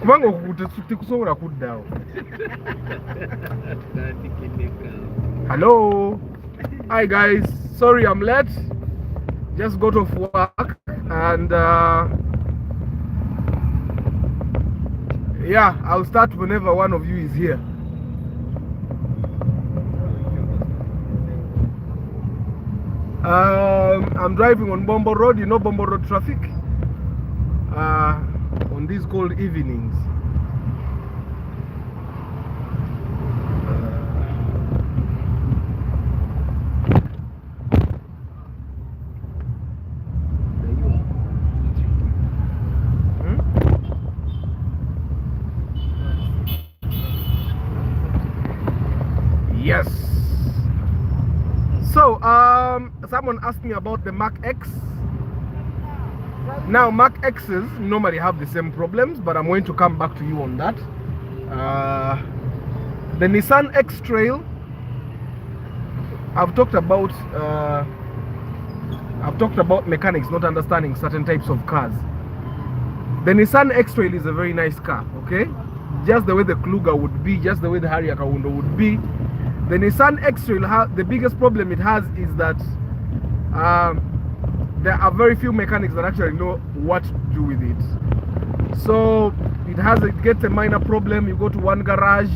kubanga tekusobola kuddawo. Hello. Hi guys, sorry I'm late. Just got off work and yeah, I'll start whenever one of you is here. I'm driving on Bombo Road. You know Bombo Road traffic? On these cold evenings. Yes. So, someone asked me about the Mark X. Now, Mark X's normally have the same problems, but I'm going to come back to you on that. The Nissan X-Trail, I've talked about mechanics not understanding certain types of cars. The Nissan X-Trail is a very nice car, okay? Just the way the Kluger would be, just the way the Harrier Kawundo would be. The Nissan X-Trail, the biggest problem it has is that there are very few mechanics that actually know what to do with it. So it gets a minor problem. You go to one garage,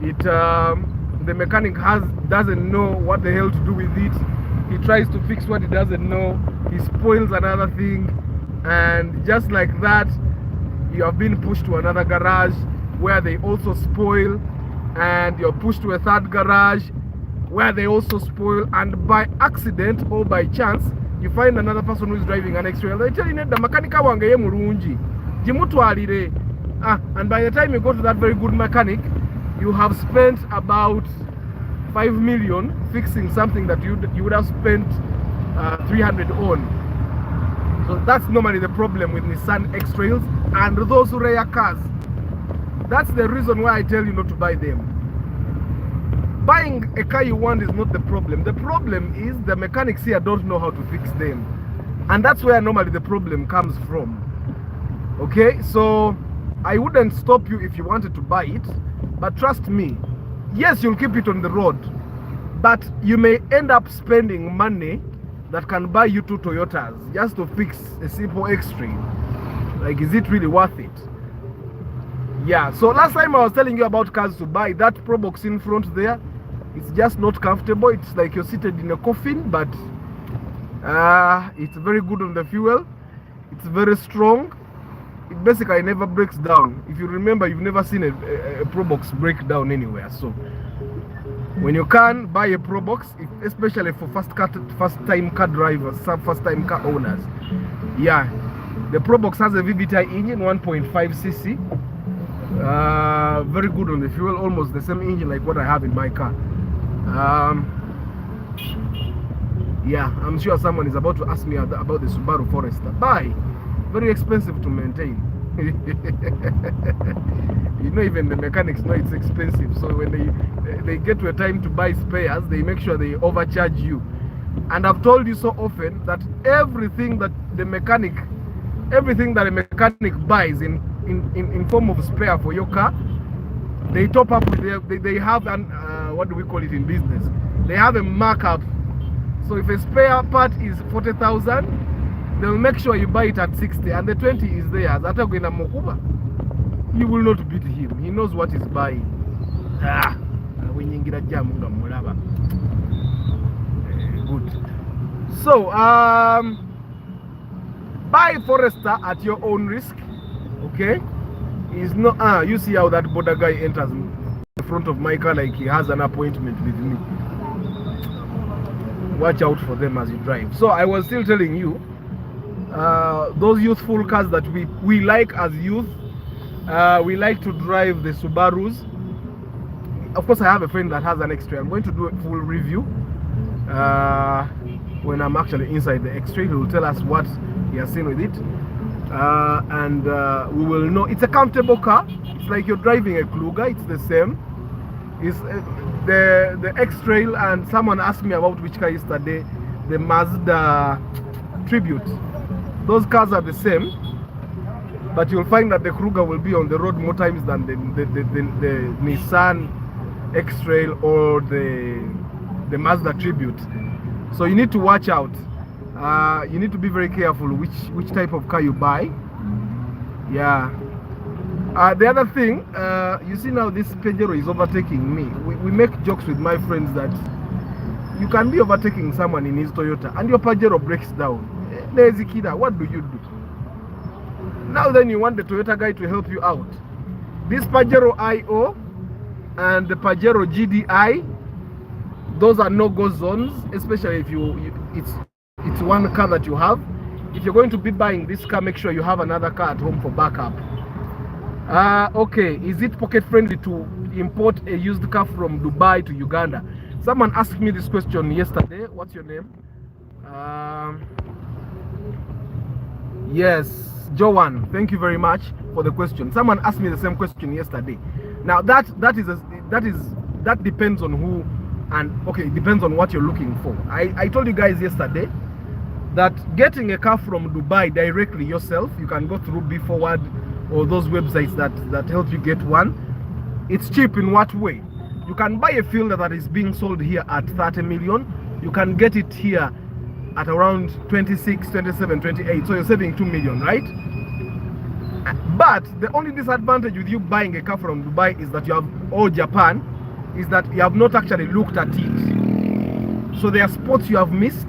the mechanic doesn't know what the hell to do with it. He tries to fix what he doesn't know. He spoils another thing, and just like that, you have been pushed to another garage where they also spoil, and you're pushed to a third garage where they also spoil, and by accident or by chance you find another person who is driving an X-Trail. They tell you the mechanic wange ye mulungi jimutwalire, and by the time you go to that very good mechanic, you have spent about 5 million fixing something that you would have spent 300 on. So that's normally the problem with Nissan X-Trails and those rare cars. That's the reason why I tell you not to buy them. Buying a car you want is not the problem. The problem is the mechanics here don't know how to fix them. And that's where normally the problem comes from. Okay, so I wouldn't stop you if you wanted to buy it, but trust me, yes, you'll keep it on the road, but you may end up spending money that can buy you 2 Toyotas just to fix a simple X-Trail. Like, is it really worth it? Yeah, so last time I was telling you about cars to buy. That Pro Box in front there, it's just not comfortable. It's like you're seated in a coffin, but it's very good on the fuel. It's very strong. It basically never breaks down. If you remember, you've never seen a Pro Box break down anywhere. So when you can buy a Pro Box, especially for first-time car drivers, first-time car owners, yeah, the Pro Box has a VVTi engine, 1.5cc. Very good on the fuel, almost the same engine like what I have in my car. Yeah, I'm sure someone is about to ask me about the Subaru Forester. Buy, very expensive to maintain. You know, even the mechanics know it's expensive. So when they get to a time to buy spares, they make sure they overcharge you. And I've told you so often that everything that a mechanic buys in form of spare for your car, they top up with they have an what do we call it in business? They have a markup. So if a spare part is 40,000, they'll make sure you buy it at 60, and the 20 is theirs. You will not beat him. He knows what he's buying. Good. So buy Forester at your own risk. Okay, is not you see how that border guy enters in front of my car like he has an appointment with me. Watch out for them as you drive. So I was still telling you, those youthful cars that we like as youth, we like to drive the Subarus. Of course, I have a friend that has an X-Trail. I'm going to do a full review when I'm actually inside the X-Trail. He will tell us what he has seen with it. And we will know. It's a comfortable car. It's like you're driving a Kluger. It's the same. It's the X-Trail, and someone asked me about which car yesterday, the Mazda Tribute. Those cars are the same. but you'll find that the Kruger will be on the road more times than the Nissan X-Trail or the Mazda Tribute. So you need to watch out. You need to be very careful which type of car you buy. Yeah. The other thing, you see now this Pajero is overtaking me. We make jokes with my friends that you can be overtaking someone in his Toyota and your Pajero breaks down. Lazy kid, what do you do? Now then you want the Toyota guy to help you out. This Pajero IO and the Pajero GDI, those are no-go zones, especially if it's one car that you have. If you're going to be buying this car, make sure you have another car at home for backup. Okay, is it pocket friendly to import a used car from Dubai to Uganda? Someone asked me this question yesterday. What's your name? Yes, Joanne, thank you very much for the question. Someone asked me the same question yesterday. Now that depends on who, and okay, it depends on what you're looking for. I told you guys yesterday that getting a car from Dubai directly yourself, you can go through B Forward or those websites that help you get one. It's cheap in what way? You can buy a filter that is being sold here at 30 million. You can get it here at around 26, 27, 28. So you're saving 2 million, right? But the only disadvantage with you buying a car from Dubai is that you have, or Japan, is that you have not actually looked at it. So there are spots you have missed,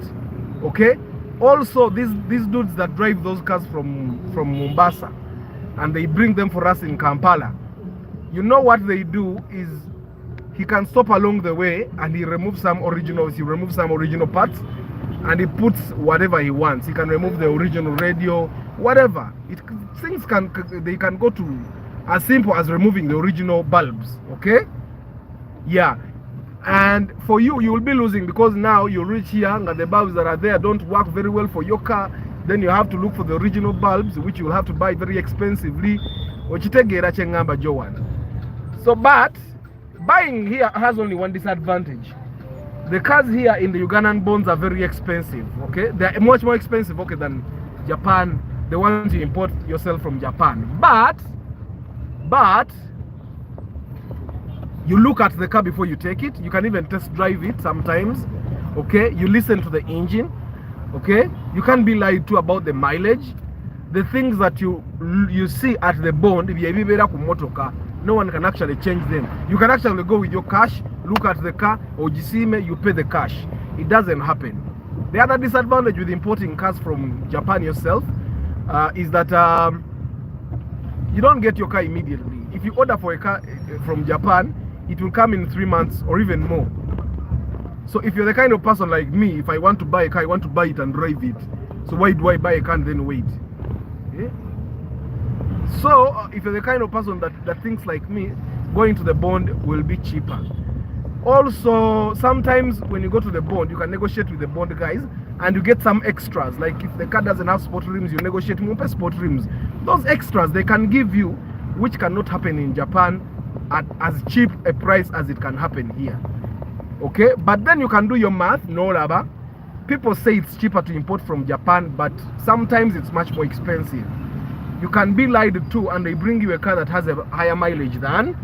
okay? Also, these dudes that drive those cars from Mombasa, and they bring them for us in Kampala, you know what they do is he can stop along the way and he removes some originals, he removes some original parts, and he puts whatever he wants. He can remove the original radio, whatever. They can go to as simple as removing the original bulbs, okay? Yeah. And for you will be losing, because now you reach here and the bulbs that are there don't work very well for your car. Then you have to look for the original bulbs, which you will have to buy very expensively. So, but buying here has only one disadvantage. The cars here in the Ugandan bonds are very expensive, okay? They're much more expensive, okay, than Japan, the ones you import yourself from Japan. But you look at the car before you take it. You can even test drive it sometimes, okay? You listen to the engine, okay? You can't be lied to about the mileage. The things that you see at the bond, if you no one can actually change them. You can actually go with your cash, look at the car, or you pay the cash. It doesn't happen. The other disadvantage with importing cars from Japan yourself is that you don't get your car immediately. If you order for a car from Japan, it will come in 3 months or even more. So if you're the kind of person like me, if I want to buy a car, I want to buy it and drive it. So why do I buy a car and then wait? Yeah? So if you're the kind of person that thinks like me, going to the bond will be cheaper. Also, sometimes when you go to the bond, you can negotiate with the bond guys and you get some extras. Like if the car doesn't have sport rims, you negotiate more sport rims. Those extras they can give you, which cannot happen in Japan at as cheap a price as it can happen here. Okay, but then you can do your math. No rubber. People say it's cheaper to import from Japan, but sometimes it's much more expensive. You can be lied to and they bring you a car that has a higher mileage than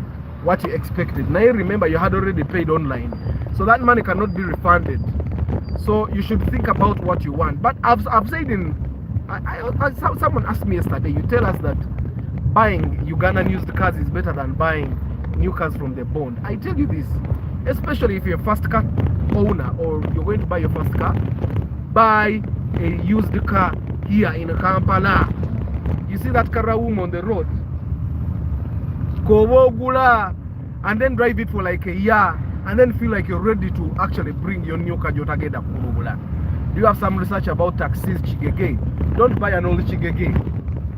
what you expected. Now remember, you had already paid online, so that money cannot be refunded. So you should think about what you want. But I've said someone asked me yesterday, you tell us that buying Ugandan used cars is better than buying new cars from the bond. I tell you this, especially if you're a first car owner or you're going to buy your first car, buy a used car here in Kampala. You see that Karawum on the road, Kowogula, and then drive it for like a year and then feel like you're ready to actually bring your new car. Do you have some research about taxis, Chigege? Don't buy an old Chigege.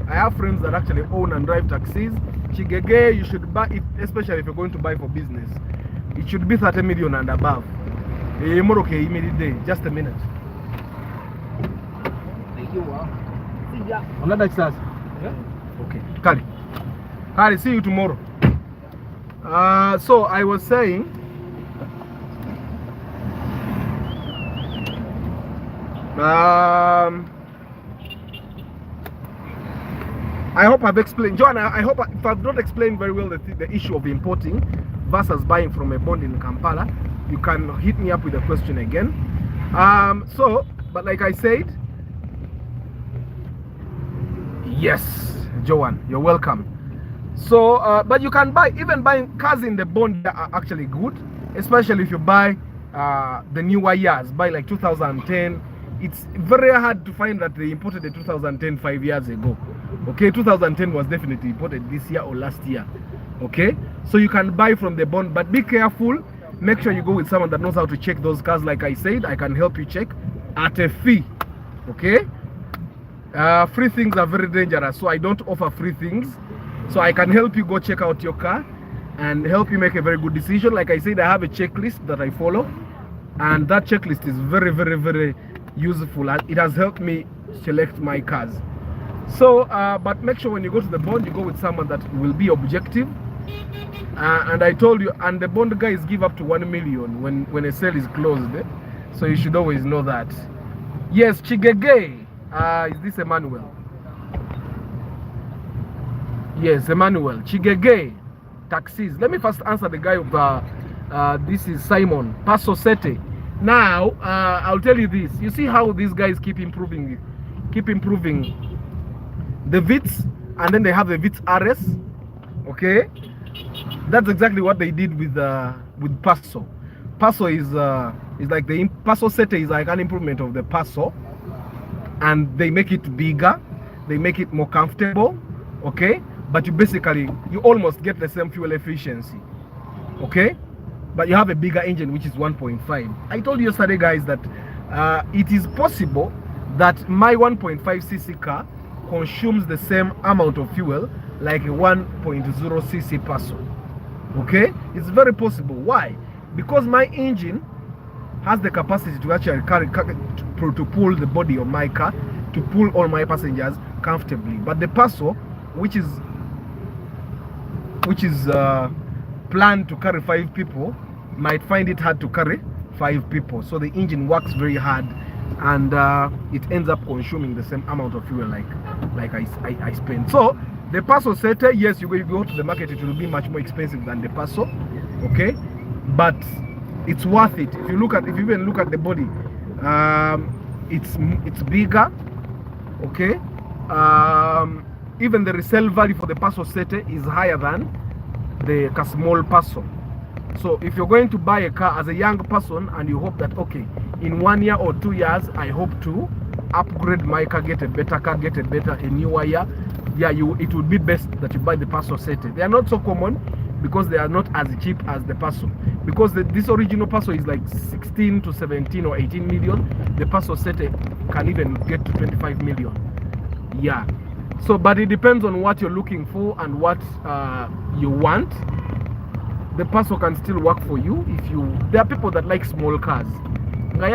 I have friends that actually own and drive taxis. Chigege, you should buy it, especially if you're going to buy for business. It should be 30 million and above. Just a minute. Thank you. Okay. Kali, see you tomorrow. So I was saying, I hope I've explained, John. I hope if I've not explained very well the issue of importing versus buying from a bond in Kampala, you can hit me up with a question again. But like I said, yes, Joanne, you're welcome. So, but you can buy, even buying cars in the bond are actually good, especially if you buy the newer years, buy like 2010. It's very hard to find that they imported the 2010 5 years ago. Okay, 2010 was definitely imported this year or last year. Okay, so you can buy from the bond, but be careful. Make sure you go with someone that knows how to check those cars. Like I said, I can help you check at a fee. Okay, free things are very dangerous, so I don't offer free things. So I can help you go check out your car and help you make a very good decision. Like I said, I have a checklist that I follow, and that checklist is very, very, very useful. It has helped me select my cars. So, but make sure when you go to the bond, you go with someone that will be objective. And I told you, and the bond guys give up to 1 million when a sale is closed. So you should always know that. Yes, Chigege. Is this Emmanuel? Yes, Emmanuel. Chigege. Taxis. Let me first answer the guy of this is Simon Paso Sete. Now, I'll tell you this. You see how these guys keep improving the VITs, and then they have the VITs RS. Okay, that's exactly what they did with Paso. Paso is like the Paso Sete is like an improvement of the Paso, and they make it bigger, they make it more comfortable. Okay, but you almost get the same fuel efficiency. Okay, but you have a bigger engine, which is 1.5. I told you yesterday, guys, that it is possible that my 1.5cc car consumes the same amount of fuel like a 1.0cc Paso. Okay, it's very possible. Why? Because my engine has the capacity to actually to pull the body of my car, to pull all my passengers comfortably. But the Paso, which is planned to carry 5 people, might find it hard to carry 5 people. So the engine works very hard, and it ends up consuming the same amount of fuel like I spend. So the Paso Sete, yes, you go to the market, it will be much more expensive than the Paso. Okay, but it's worth it. If you even look at the body, it's bigger. Okay, even the resale value for the Paso Sete is higher than the small Paso. So if you're going to buy a car as a young person and you hope that, okay, in 1 year or 2 years, I hope to upgrade my car, get a better car, a newer year, yeah, it would be best that you buy the Paso Sete. They are not so common because they are not as cheap as the Paso. Because this original Paso is like 16 to 17 or 18 million. The Paso Sete can even get to 25 million. Yeah. So, but it depends on what you're looking for and what you want. The Paso can still work for you if you. There are people that like small cars. They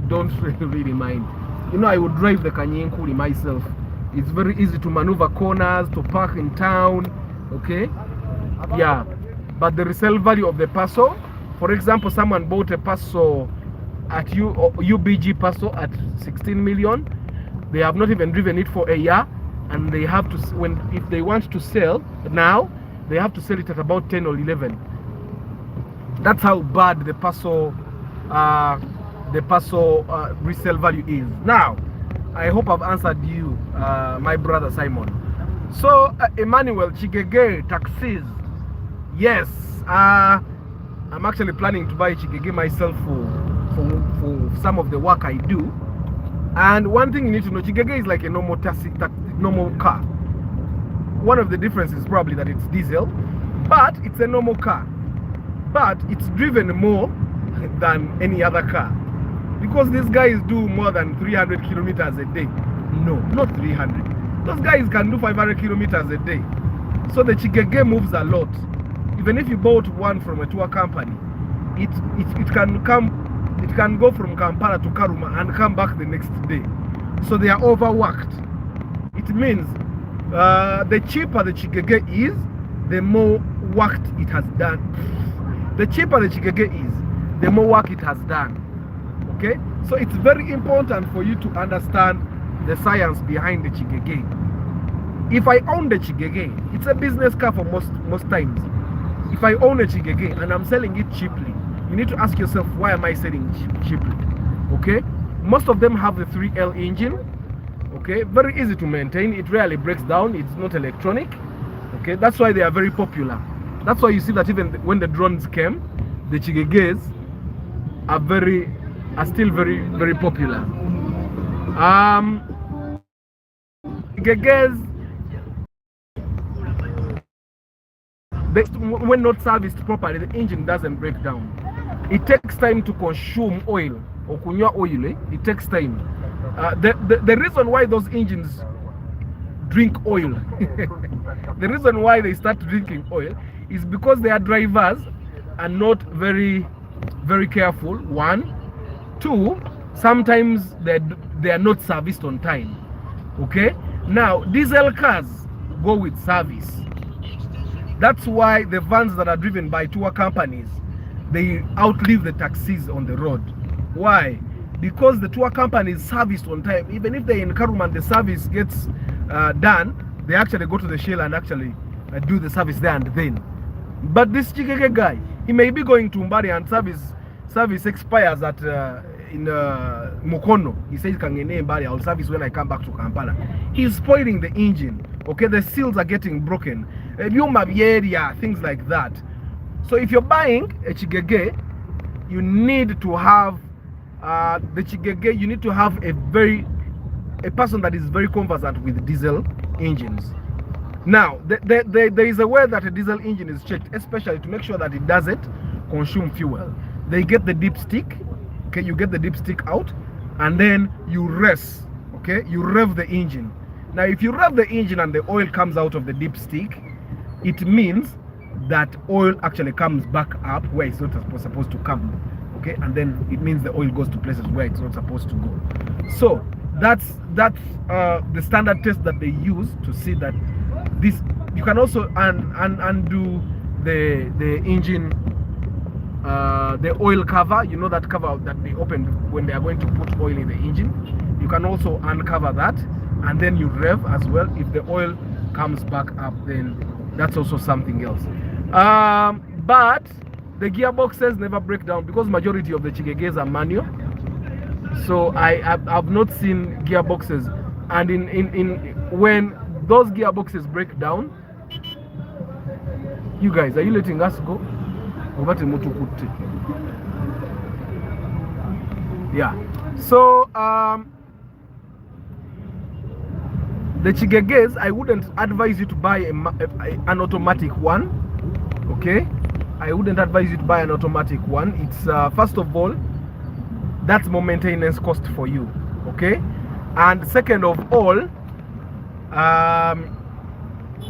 don't really mind. You know, I would drive the Kanyinkuli myself. It's very easy to maneuver corners, to park in town. Okay, yeah. But the resale value of the Paso, for example, someone bought a Paso at UBG Paso at 16 million. They have not even driven it for a year, and they have to, if they want to sell now, they have to sell it at about 10 or 11. That's how bad the Paso resale value is. Now, I hope I've answered you, my brother Simon. So, Emmanuel, Chigege, taxis. Yes, I'm actually planning to buy Chigege myself for some of the work I do. And one thing you need to know, Chigege is like a normal car. One of the differences is probably that it's diesel, but it's a normal car. But it's driven more than any other car. Because these guys do more than 300 kilometers a day. No, not 300. Those guys can do 500 kilometers a day. So the Chigege moves a lot. Even if you bought one from a tour company, it can go from Kampala to Karuma and come back the next day. So they are overworked. It means the cheaper the Chigege is, the more work it has done. The cheaper the Chigege is, the more work it has done. Okay? So it's very important for you to understand the science behind the Chigege. If I own the Chigege, it's a business car for most times. If I own a Chigege and I'm selling it cheaply, you need to ask yourself, why am I selling cheaply? Okay, most of them have the 3L engine. Okay, very easy to maintain. It rarely breaks down. It's not electronic. Okay, that's why they are very popular. That's why you see that even when the drones came, the Chigeges are still very popular. Chigeges, when not serviced properly, the engine doesn't break down. It takes time to consume oil or kunywa oil. It takes time. The reason why those engines drink oil, the reason why they start drinking oil is because their drivers are not very careful. 1, 2, sometimes they are not serviced on time. Okay, now diesel cars go with service. That's why the vans that are driven by tour companies, they outlive the taxis on the road. Why? Because the tour company is serviced on time. Even if they're in Karuma and the service gets done, they actually go to the shell and actually do the service there and then. But this Chigege guy, he may be going to Mbari and service expires at in Mukono. He says, Kangene Mbari, I'll service when I come back to Kampala. He's spoiling the engine. Okay, the seals are getting broken. Things like that. So if you're buying a Chigege, you need to have the Chigege, you need to have a person that is very conversant with diesel engines. Now, there is a way that a diesel engine is checked, especially to make sure that it doesn't consume fuel. They get the dipstick. Okay, you get the dipstick out, and then you rest. Okay, you rev the engine. Now, if you rev the engine and the oil comes out of the dipstick, it means that oil actually comes back up where it's not supposed to come. Okay, and then it means the oil goes to places where it's not supposed to go. So that's the standard test that they use to see that this. You can also undo the engine, the oil cover. You know that cover that they open when they are going to put oil in the engine. You can also uncover that, and then you rev as well. If the oil comes back up, then that's also something else. But the gearboxes never break down because majority of the Chigeges are manual. So I've not seen gearboxes, and in when those gearboxes break down, you guys, are you letting us go? Yeah. So the Chigeges, I wouldn't advise you to buy an automatic one. Okay, I wouldn't advise you to buy an automatic one. It's first of all, that's more maintenance cost for you. Okay, and second of all,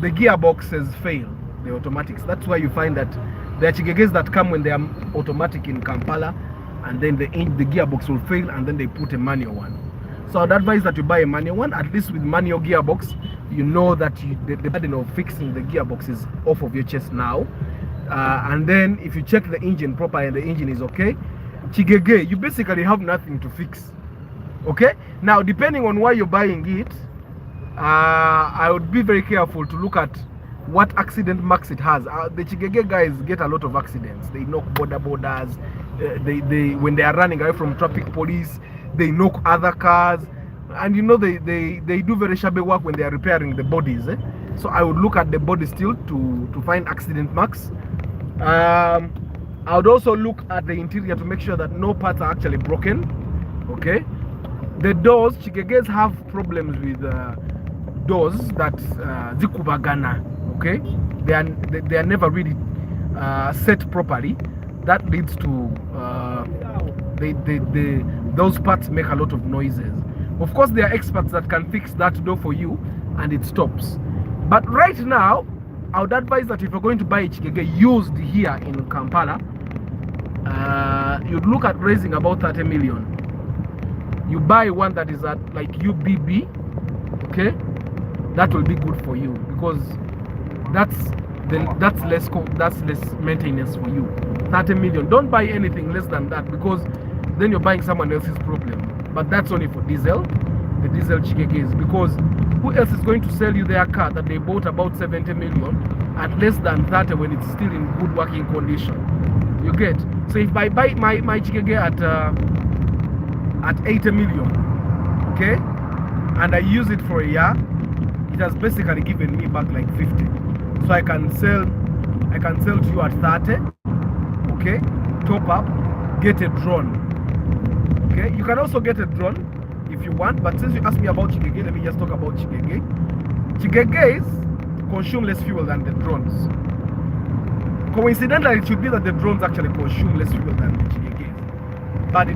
the gearboxes fail, the automatics. That's why you find that there are Chigeges that come when they are automatic in Kampala, and then the gearbox will fail, and then they put a manual one. So I'd advise that you buy a manual one. At least with manual gearbox, you know that the burden of fixing the gearbox is off of your chest now. And then if you check the engine properly and the engine is okay, Chigege, you basically have nothing to fix. Okay? Now, depending on why you're buying it, I would be very careful to look at what accident marks it has. The Chigege guys get a lot of accidents. They knock borders. They when they are running away from traffic police, they knock other cars, and you know they do very shabby work when they are repairing the bodies. So I would look at the body still to find accident marks. I would also look at the interior to make sure that no parts are actually broken. Okay, the doors, Chigeges have problems with doors that zikubagana. Okay, they are never really set properly. That leads to those parts make a lot of noises. Of course, there are experts that can fix that door for you and it stops. But right now, I would advise that if you're going to buy a Chigege used here in Kampala, you'd look at raising about 30 million. You buy one that is at like UBB, okay? That will be good for you because that's less maintenance for you. 30 million. Don't buy anything less than that because then you're buying someone else's problem. But that's only for diesel. the diesel Chigeges, because who else is going to sell you their car that they bought about 70 million at less than 30 when it's still in good working condition? You get? So if I buy my Chigege at 80 million, okay, and I use it for a year, it has basically given me back like 50. So I can sell to you at 30, okay, top up, get a drone. Okay, you can also get a drone if you want, but since you asked me about Chigege, let me just talk about Chigege. Chigeges consume less fuel than the drones. Coincidentally, it should be that the drones actually consume less fuel than the Chigeges, but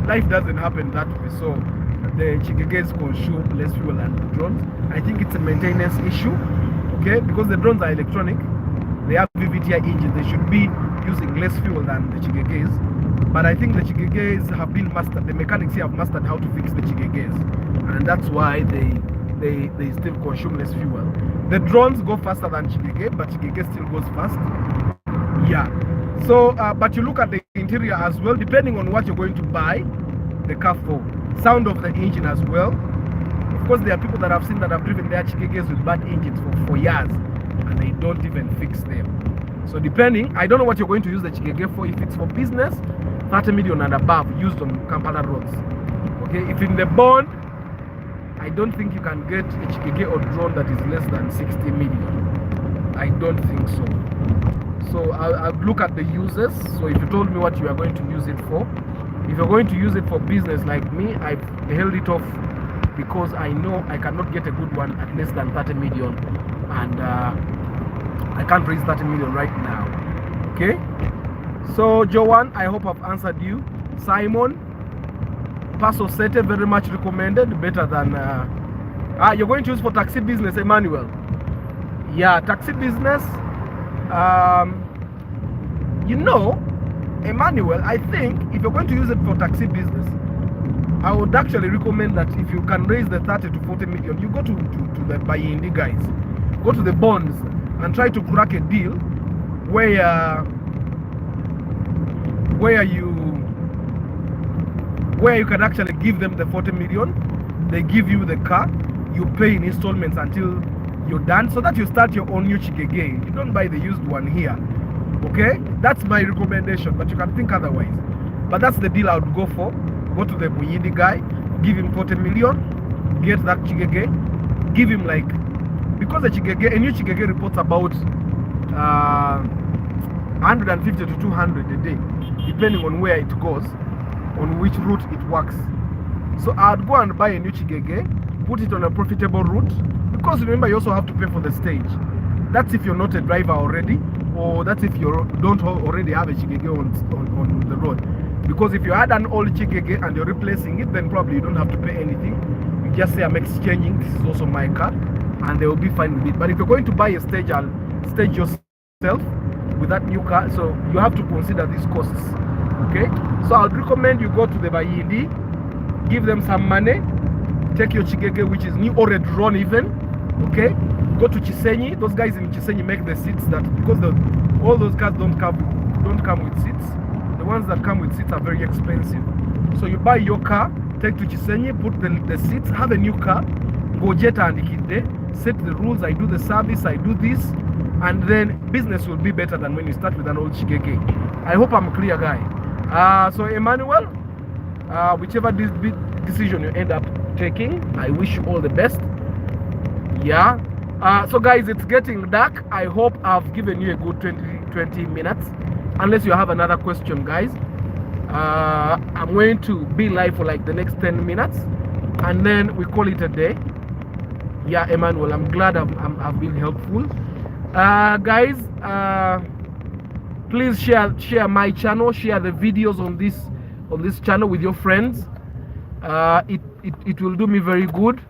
life doesn't happen that way. So the Chigeges consume less fuel than the drones. I think it's a maintenance issue, okay, because the drones are electronic, they have VVTi engines, they should be using less fuel than the Chigeges. But I think the Chigeges have been mastered, the mechanics here have mastered how to fix the Chigeges, and that's why they still consume less fuel. The drones go faster than Chigege, but Chigege still goes fast. Yeah. So, but you look at the interior as well, depending on what you're going to buy the car for. Sound of the engine as well. Of course, there are people that I've seen that have driven their Chigeges with bad engines for years, and they don't even fix them. So depending, I don't know what you're going to use the Chigege for. If it's for business, 30 million and above, used on Kampala roads. Okay, if in the bond, I don't think you can get a Chigege or drone that is less than 60 million. I don't think so. So I'll look at the uses. So if you told me what you are going to use it for, if you're going to use it for business like me, I've held it off because I know I cannot get a good one at less than 30 million, and I can't raise 30 million right now. Okay, so Joanne, I hope I've answered you. Simon, Paso Sete, very much recommended, better than you're going to use for taxi business, Emmanuel. Yeah, taxi business, you know, Emmanuel, I think if you're going to use it for taxi business, I would actually recommend that if you can raise the 30 to 40 million, you go to the Bayindi guys, go to the bonds and try to crack a deal where you can actually give them the 40 million, they give you the car, you pay in installments until you're done, so that you start your own new Chigege. You don't buy the used one here. Okay, that's my recommendation, but you can think otherwise. But that's the deal I would go for. Go to the Buyindi guy, give him 40 million, get that Chigege, give him like, because a new Chigege reports about 150 to 200 a day, depending on where it goes, on which route it works. So I'd go and buy a new Chigege, put it on a profitable route, because remember you also have to pay for the stage. That's if you're not a driver already, or that's if you don't already have a Chigege on the road. Because if you had an old Chigege and you're replacing it, then probably you don't have to pay anything. You just say, I'm exchanging, this is also my car, and they will be fine with it. But if you're going to buy a stage, I'll stage yourself with that new car, so you have to consider these costs. Okay, so I'd recommend you go to the Bayindi, give them some money, take your Chigege, which is new or a drone even. Okay, go to Chisenyi. Those guys in Chisenyi make the seats that, because all those cars don't come with seats. The ones that come with seats are very expensive. So you buy your car, take to Chisenyi, put the seats, have a new car, go jet and Kide, set the rules, I do the service, I do this, and then business will be better than when you start with an old Chigege. I hope I'm clear, guy. So Emmanuel, whichever decision you end up taking, I wish you all the best. Yeah. So guys, it's getting dark. I hope I've given you a good 20 minutes. Unless you have another question, guys. I'm going to be live for like the next 10 minutes, and then we call it a day. Yeah, Emmanuel, I'm glad I've been helpful. Guys, please share my channel, share the videos on this channel with your friends. It will do me very good.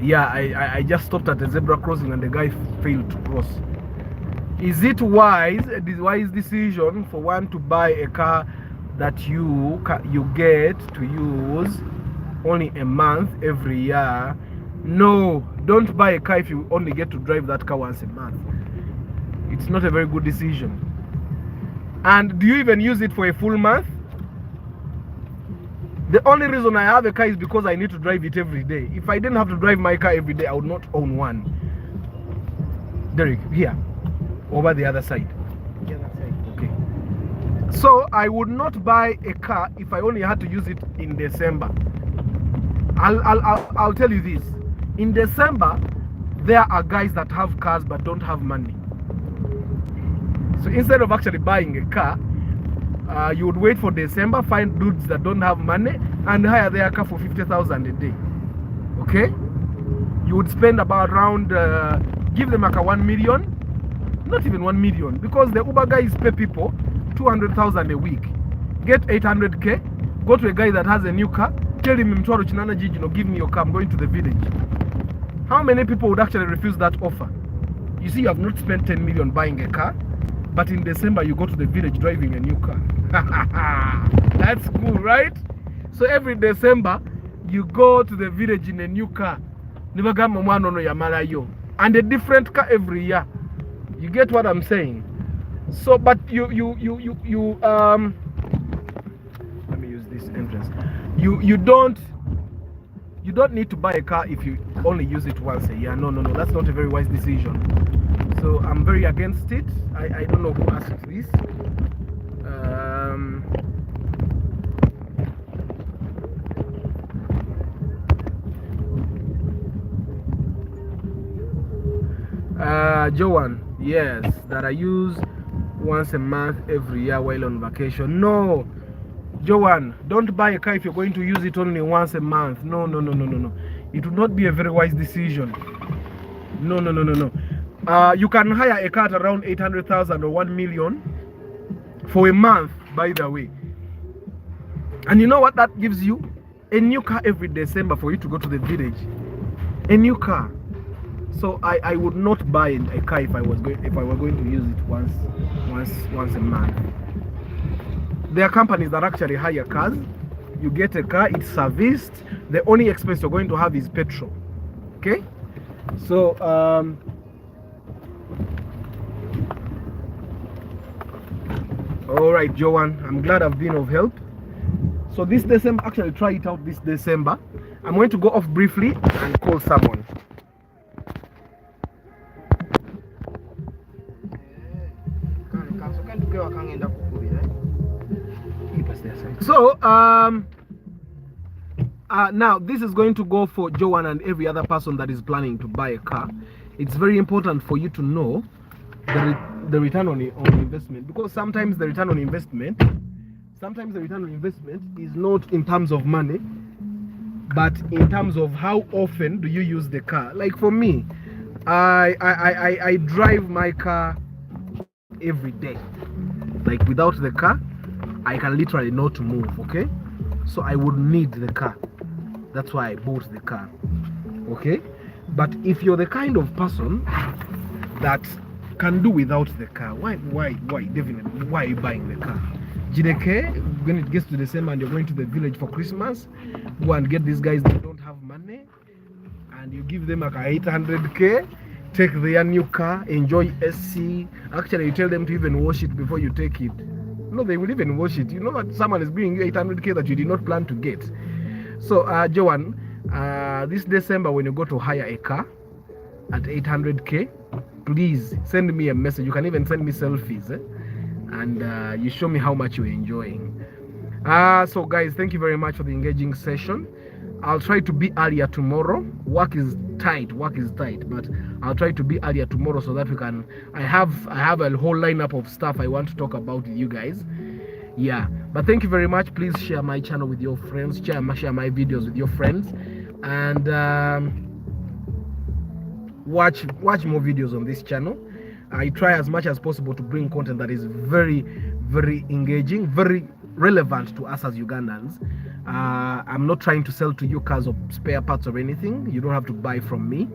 Yeah, I just stopped at the zebra crossing and the guy failed to cross. Is it wise decision for one to buy a car that you get to use only a month every year? No, don't buy a car if you only get to drive that car once a month. It's not a very good decision. And do you even use it for a full month? The only reason I have a car is because I need to drive it every day. If I didn't have to drive my car every day, I would not own one. Derek, here, over the other side. The other side. Okay. So I would not buy a car if I only had to use it in December. I'll tell you this. In December, there are guys that have cars but don't have money. So instead of actually buying a car, you would wait for December, find dudes that don't have money, and hire their car for 50,000 a day. Okay? You would spend about around, give them like a 1 million, not even 1 million, because the Uber guys pay people 200,000 a week. Get 800k, go to a guy that has a new car, tell him, Mtwaro Chinana Jiji, give me your car, I'm going to the village. How many people would actually refuse that offer? You see, you have not spent 10 million buying a car, but in December you go to the village driving a new car. That's cool, right? So every December you go to the village in a new car, and a different car every year. You get what I'm saying? So, but you let me use this entrance. You don't need to buy a car if you only use it once a year. No, that's not a very wise decision. So I'm very against it. I don't know who asked this. Joan, yes, that I use once a month every year while on vacation. No, Joan, don't buy a car if you're going to use it only once a month. No. It would not be a very wise decision. No. You can hire a car at around 800,000 or 1 million for a month, by the way. And you know what that gives you? A new car every December for you to go to the village. A new car. So I would not buy a car if I were going to use it once a month. There are companies that actually hire cars. You get a car, it's serviced. The only expense you're going to have is petrol. Okay? So all right, Joanne, I'm glad I've been of help. So this December, actually try it out this December. I'm going to go off briefly and call someone. So now this is going to go for Joanne and every other person that is planning to buy a car. It's very important for you to know the return on investment, because sometimes the return on investment is not in terms of money, but in terms of how often do you use the car. Like for me, I drive my car every day. Like without the car, I can literally not move. Okay, so I would need the car. That's why I bought the car. Okay, but if you're the kind of person that can do without the car, why definitely, why are you buying the car? Jideke, when it gets to December and you're going to the village for Christmas, go and get these guys that don't have money, and you give them like 800k, take their new car, enjoy SC. Actually, you tell them to even wash it before you take it. No, they will even wash it. You know that someone is bringing you 800k that you did not plan to get. So Joanne, this December when you go to hire a car at 800k, please send me a message. You can even send me selfies, and you show me how much you're enjoying. So guys, thank you very much for the engaging session. I'll try to be earlier tomorrow. Work is tight, but I'll try to be earlier tomorrow so that we can, I have a whole lineup of stuff I want to talk about with you guys. Yeah, but thank you very much. Please share my channel with your friends, share my videos with your friends, and watch more videos on this channel. I try as much as possible to bring content that is very, very engaging, very relevant to us as Ugandans. I'm not trying to sell to you cars or spare parts or anything. You don't have to buy from me.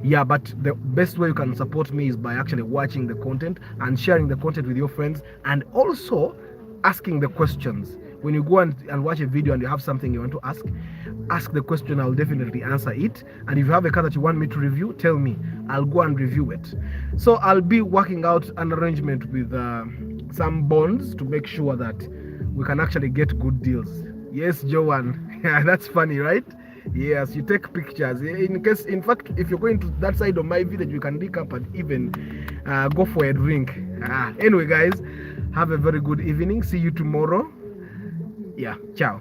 Yeah, but the best way you can support me is by actually watching the content and sharing the content with your friends, and also asking the questions. When you go and watch a video and you have something you want to ask the question. I'll definitely answer it. And if you have a car that you want me to review, tell me. I'll go and review it. So I'll be working out an arrangement with some bonds to make sure that we can actually get good deals. Yes, Joanne. Yeah, that's funny, right? Yes, you take pictures. In fact, if you're going to that side of my village, you can pick up and even go for a drink. Anyway, guys, have a very good evening. See you tomorrow. Yeah, ciao.